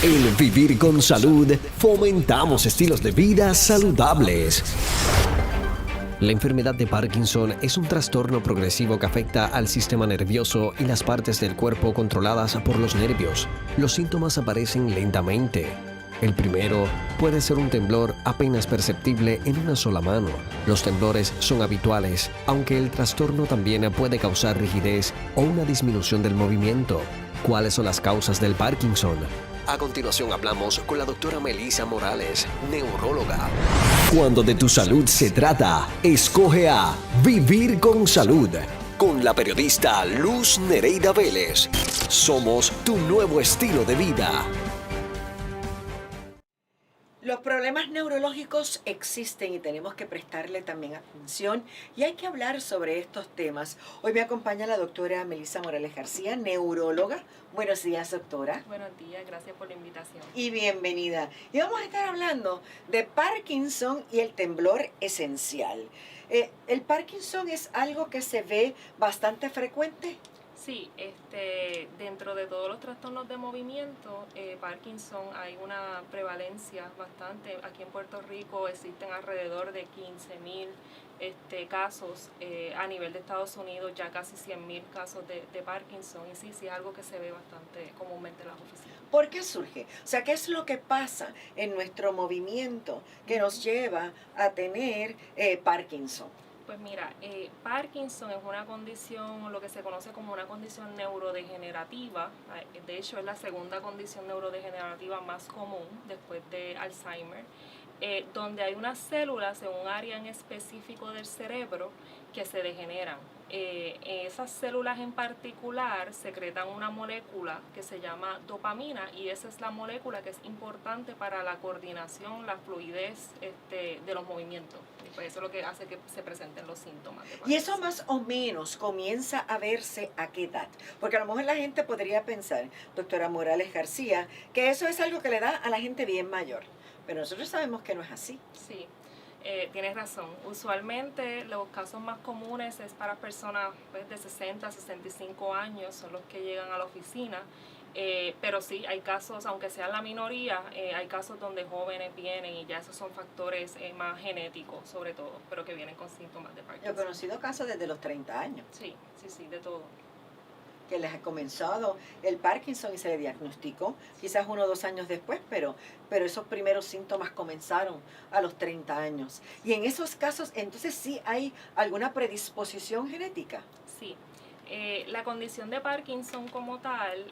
En Vivir con Salud fomentamos estilos de vida saludables. La enfermedad de Parkinson es un trastorno progresivo que afecta al sistema nervioso y las partes del cuerpo controladas por los nervios. Los síntomas aparecen lentamente. El primero puede ser un temblor apenas perceptible en una sola mano. Los temblores son habituales, aunque el trastorno también puede causar rigidez o una disminución del movimiento. ¿Cuáles son las causas del Parkinson? A continuación hablamos con la doctora Melissa Morales, neuróloga. Cuando de tu salud se trata, escoge a Vivir con Salud, con la periodista Luz Nereida Vélez. Somos tu nuevo estilo de vida. Los problemas neurológicos existen y tenemos que prestarle también atención y hay que hablar sobre estos temas. Hoy me acompaña la doctora Melissa Morales García, neuróloga. Buenos días, doctora. Buenos días, gracias por la invitación. Y bienvenida. Y vamos a estar hablando de Parkinson y el temblor esencial. ¿El Parkinson es algo que se ve bastante frecuente? Sí, dentro de todos los trastornos de movimiento, Parkinson hay una prevalencia bastante. Aquí en Puerto Rico existen alrededor de 15,000 casos. A nivel de Estados Unidos ya casi 100,000 casos de Parkinson. Y sí, es algo que se ve bastante comúnmente en las oficinas. ¿Por qué surge? O sea, ¿qué es lo que pasa en nuestro movimiento que nos lleva a tener Parkinson? Pues mira, Parkinson es una condición, lo que se conoce como una condición neurodegenerativa. De hecho, es la segunda condición neurodegenerativa más común después de Alzheimer, donde hay unas células en un área en específico del cerebro que se degeneran. Esas células en particular secretan una molécula que se llama dopamina y esa es la molécula que es importante para la coordinación, la fluidez de los movimientos. Y pues eso es lo que hace que se presenten los síntomas de Parkinson. Y eso más o menos comienza a verse a qué edad. Porque a lo mejor la gente podría pensar, doctora Morales García, que eso es algo que le da a la gente bien mayor. Pero nosotros sabemos que no es así. Sí. Tienes razón. Usualmente los casos más comunes es para personas pues, de 60 a 65 años, son los que llegan a la oficina. Pero sí, hay casos, aunque sea la minoría, hay casos donde jóvenes vienen y ya esos son factores más genéticos, sobre todo, pero que vienen con síntomas de Parkinson. Yo he conocido casos desde los 30 años. Sí, de todo. Que les ha comenzado el Parkinson y se le diagnosticó quizás 1 o 2 años después, pero esos primeros síntomas comenzaron a los 30 años. Y en esos casos, entonces sí hay alguna predisposición genética. Sí. La condición de Parkinson como tal,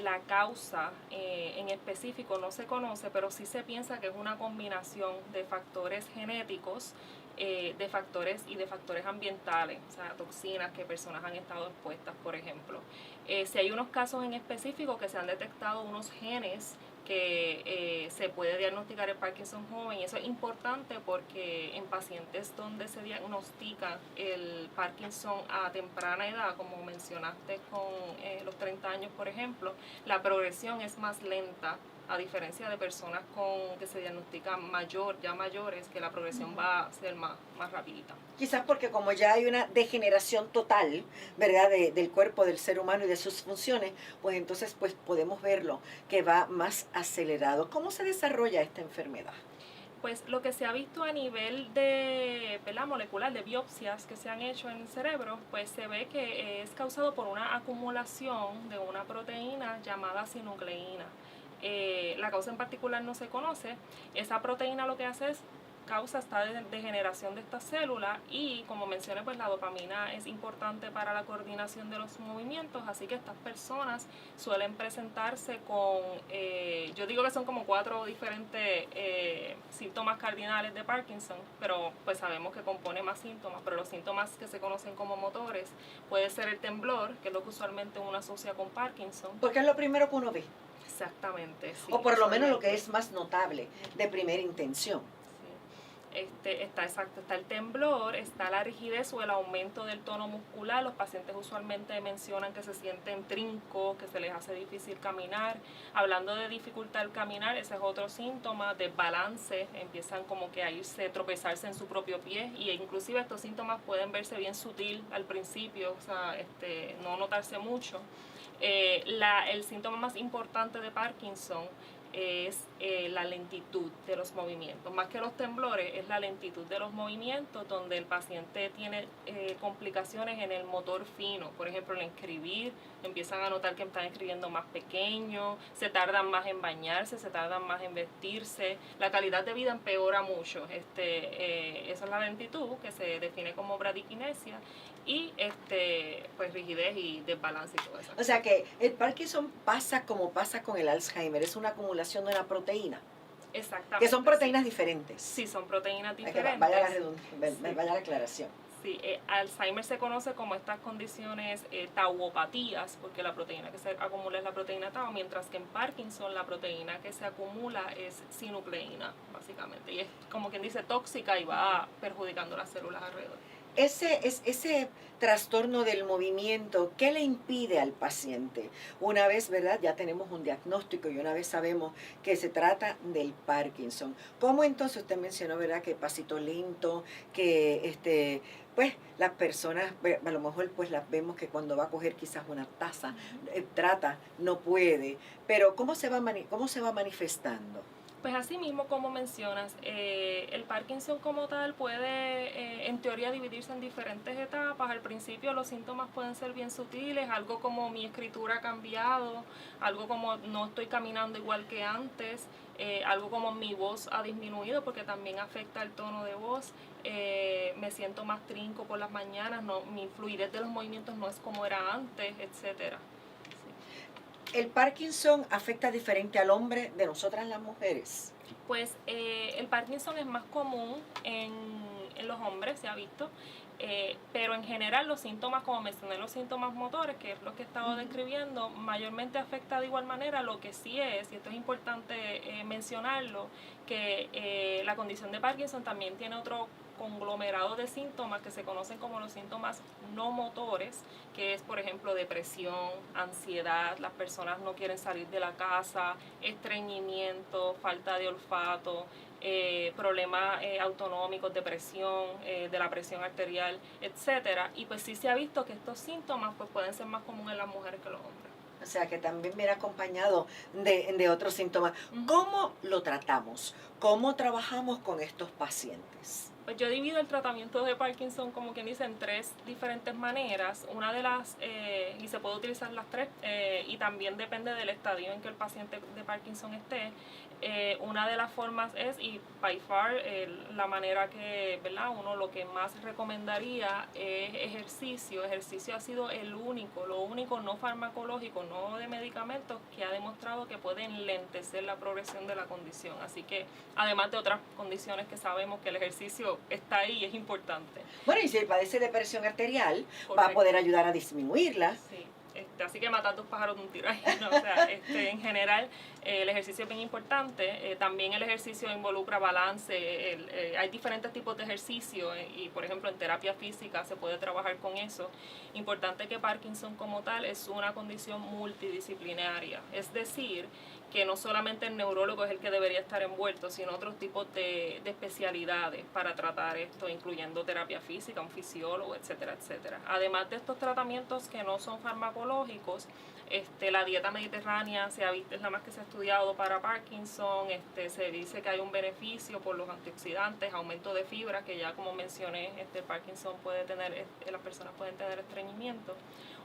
la causa en específico no se conoce, pero sí se piensa que es una combinación de factores genéticos, de factores ambientales, o sea, toxinas que personas han estado expuestas, por ejemplo. Si hay unos casos en específico que se han detectado unos genes que se puede diagnosticar el Parkinson joven, y eso es importante porque en pacientes donde se diagnostica el Parkinson a temprana edad, como mencionaste con los 30 años, por ejemplo, la progresión es más lenta, a diferencia de personas que se diagnostican ya mayores, que la progresión va a ser más rapidita. Quizás porque como ya hay una degeneración total, ¿verdad?, del cuerpo del ser humano y de sus funciones, pues entonces pues podemos verlo que va más acelerado. ¿Cómo se desarrolla esta enfermedad? Pues lo que se ha visto a nivel de molecular, de biopsias que se han hecho en el cerebro, pues se ve que es causado por una acumulación de una proteína llamada sinucleína. La causa en particular no se conoce. Esa proteína lo que hace es causa esta degeneración de estas células y, como mencioné, pues la dopamina es importante para la coordinación de los movimientos, así que estas personas suelen presentarse con, yo digo que son como 4 diferentes síntomas cardinales de Parkinson, pero pues sabemos que compone más síntomas, pero los síntomas que se conocen como motores puede ser el temblor, que es lo que usualmente uno asocia con Parkinson. Porque es lo primero que uno ve. Exactamente, sí. O por lo menos lo que es más notable de primera intención. Está el temblor, está la rigidez o el aumento del tono muscular. Los pacientes usualmente mencionan que se sienten trincos, que se les hace difícil caminar. Hablando de dificultad al caminar, ese es otro síntoma, desbalance, empiezan como que a tropezarse en su propio pie, y inclusive estos síntomas pueden verse bien sutil al principio, o sea, no notarse mucho. El síntoma más importante de Parkinson es la lentitud de los movimientos. Más que los temblores, es la lentitud de los movimientos, donde el paciente tiene complicaciones en el motor fino. Por ejemplo, en escribir, empiezan a notar que están escribiendo más pequeño, se tardan más en bañarse, se tardan más en vestirse. La calidad de vida empeora mucho. Esa es la lentitud, que se define como bradiquinesia, y pues rigidez y desbalance y todo eso. O sea que el Parkinson pasa como pasa con el Alzheimer, es una acumulación de una proteína. Exactamente. Que son proteínas diferentes. Sí, son proteínas Que diferentes. vaya la aclaración. Sí, Alzheimer se conoce como estas condiciones tauopatías, porque la proteína que se acumula es la proteína tau, mientras que en Parkinson la proteína que se acumula es sinucleína, básicamente. Y es como quien dice tóxica y va perjudicando las células alrededor. Ese trastorno del movimiento, ¿qué le impide al paciente? Una vez, ¿verdad? Ya tenemos un diagnóstico y una vez sabemos que se trata del Parkinson. ¿Cómo entonces usted mencionó, ¿verdad? Que pasito lento, que pues las personas, a lo mejor pues las vemos que cuando va a coger quizás una taza, trata, no puede, pero ¿cómo se va manifestando? Pues así mismo como mencionas, el Parkinson como tal puede en teoría dividirse en diferentes etapas. Al principio los síntomas pueden ser bien sutiles, algo como mi escritura ha cambiado, algo como no estoy caminando igual que antes, algo como mi voz ha disminuido porque también afecta el tono de voz, me siento más trinco por las mañanas, mi fluidez de los movimientos no es como era antes, etcétera. ¿El Parkinson afecta diferente al hombre de nosotras las mujeres? Pues el Parkinson es más común en los hombres, se ha visto, pero en general los síntomas, como mencioné, los síntomas motores, que es lo que he estado describiendo, mayormente afecta de igual manera. Lo que sí es, y esto es importante mencionarlo, que la condición de Parkinson también tiene otro conglomerado de síntomas que se conocen como los síntomas no motores, que es por ejemplo depresión, ansiedad, las personas no quieren salir de la casa, estreñimiento, falta de olfato, problemas autonómicos, depresión, de la presión arterial, etcétera. Y pues sí se ha visto que estos síntomas pues pueden ser más comunes en las mujeres que en los hombres. O sea, que también viene acompañado de otros síntomas. ¿Cómo lo tratamos? ¿Cómo trabajamos con estos pacientes? Pues yo divido el tratamiento de Parkinson, como quien dice, en tres diferentes maneras. Una de las, y se puede utilizar las tres, y también depende del estadio en que el paciente de Parkinson esté. Una de las formas es, y by far la manera que, ¿verdad? Uno lo que más recomendaría es ejercicio. Ejercicio ha sido lo único no farmacológico, no de medicamentos, que ha demostrado que puede enlentecer la progresión de la condición. Así que, además de otras condiciones que sabemos que el ejercicio está ahí y es importante. Bueno, y si padece de presión arterial, Correcto. va a poder ayudar a disminuirla. Sí. Así que matar dos pájaros de un tiro ahí, ¿no? O sea, en general el ejercicio es bien importante. También el ejercicio involucra balance. Hay diferentes tipos de ejercicio y por ejemplo en terapia física se puede trabajar con eso. Importante que Parkinson como tal es una condición multidisciplinaria, es decir, que no solamente el neurólogo es el que debería estar envuelto, sino otros tipos de especialidades para tratar esto, incluyendo terapia física, un fisiólogo, etcétera, etcétera. Además de estos tratamientos que no son farmacológicos, la dieta mediterránea es la más que se ha estudiado para Parkinson. Se dice que hay un beneficio por los antioxidantes, aumento de fibra, que ya como mencioné, Parkinson puede tener, las personas pueden tener estreñimiento.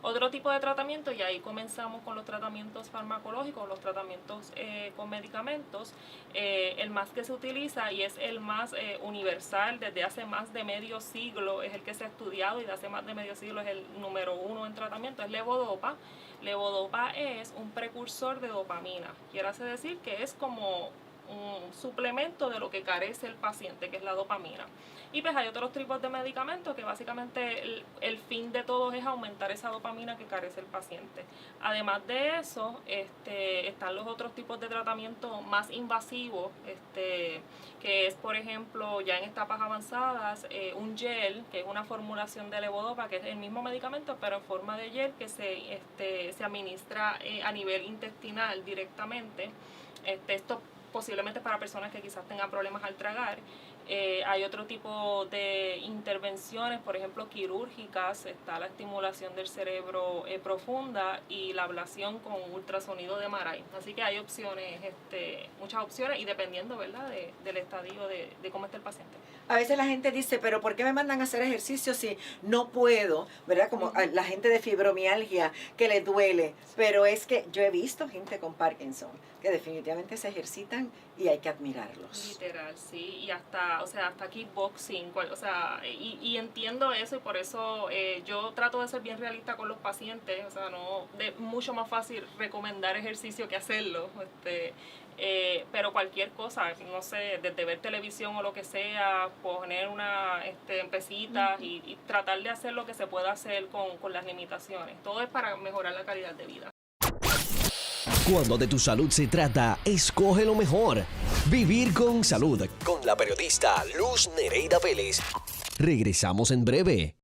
Otro tipo de tratamiento, y ahí comenzamos con los tratamientos farmacológicos, los tratamientos con medicamentos. El más que se utiliza y es el más universal desde hace más de medio siglo, es el que se ha estudiado y de hace más de medio siglo es el número 1 en tratamiento, es levodopa. Levodopa es un precursor de dopamina, quiere decir que es como un suplemento de lo que carece el paciente, que es la dopamina. Y pues hay otros tipos de medicamentos que básicamente el fin de todos es aumentar esa dopamina que carece el paciente. Además de eso, están los otros tipos de tratamiento más invasivos, que es por ejemplo ya en etapas avanzadas, un gel, que es una formulación de levodopa, que es el mismo medicamento pero en forma de gel que se administra a nivel intestinal directamente. Esto posiblemente para personas que quizás tengan problemas al tragar. Hay otro tipo de intervenciones, por ejemplo, quirúrgicas, está la estimulación del cerebro profunda y la ablación con ultrasonido de Maray. Así que hay opciones, muchas opciones, y dependiendo, ¿verdad?, del estadio de cómo está el paciente. A veces la gente dice, pero ¿por qué me mandan a hacer ejercicio si no puedo? ¿Verdad? Como a la gente de fibromialgia que le duele. Pero es que yo he visto gente con Parkinson que definitivamente se ejercitan y hay que admirarlos. Literal, sí, y hasta kickboxing, y entiendo eso, y por eso yo trato de ser bien realista con los pacientes, o sea, no, es mucho más fácil recomendar ejercicio que hacerlo, pero cualquier cosa, no sé, desde ver televisión o lo que sea, poner pesitas y tratar de hacer lo que se pueda hacer con las limitaciones, todo es para mejorar la calidad de vida. Cuando de tu salud se trata, escoge lo mejor. Vivir con salud. Con la periodista Luz Nereida Vélez. Regresamos en breve.